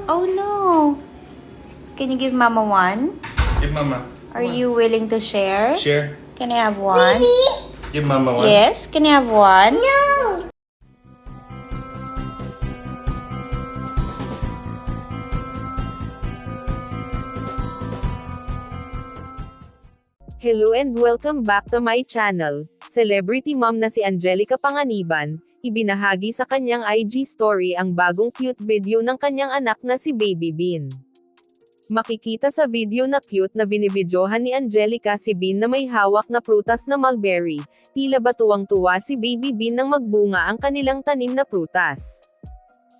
Oh no. Can you give Mama one? Give Mama. Are you willing to share? Share. Can I have one? Give Mama one. Yes, can I have one? No. Hello and welcome back to my channel. Celebrity mom na si Angelica Panganiban, ibinahagi sa kanyang IG story ang bagong cute video ng kanyang anak na si Baby Bean. Makikita sa video na cute na binibidyohan ni Angelica si Bean na may hawak na prutas na mulberry, tila ba tuwang-tuwa si Baby Bean nang magbunga ang kanilang tanim na prutas.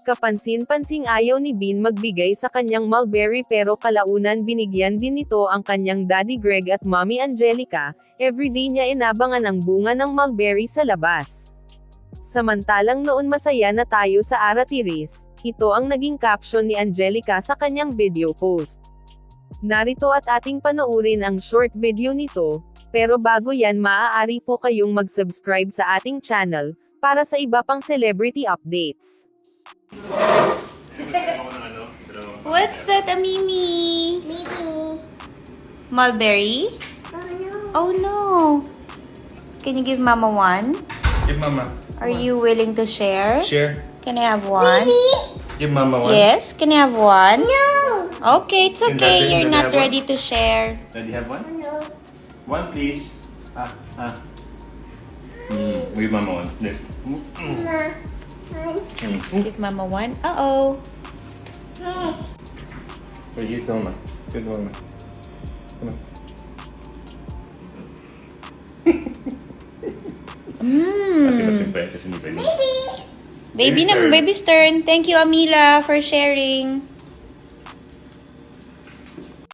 Kapansin-pansing ayaw ni Bean magbigay sa kanyang mulberry pero kalaunan binigyan din nito ang kanyang Daddy Greg at Mommy Angelica, everyday niya inabangan ang bunga ng mulberry sa labas. Samantalang noon masaya na tayo sa Aratiris, ito ang naging caption ni Angelica sa kanyang video post. Narito at ating panoorin ang short video nito, pero bago yan maaari po kayong mag-subscribe sa ating channel, para sa iba pang celebrity updates. What's that, Amimi? Baby. Mulberry? Oh no. Oh no. Can you give Mama one? Give Mama. Are you willing to share? Share. Can I have one? Give Mama one. Yes, can I have one? No. Okay, it's Can okay. Daddy- You're Daddy not have one? ready to share. Daddy have one? No. One, please. Give Mama one. There. Ma. Give Mama one. Uh-oh. Wait, give Mama. Give Mama. Come on. Kasi masimple. Kasi hindi pwede. Baby Baby's turn. baby's turn. Thank you, Amila, for sharing.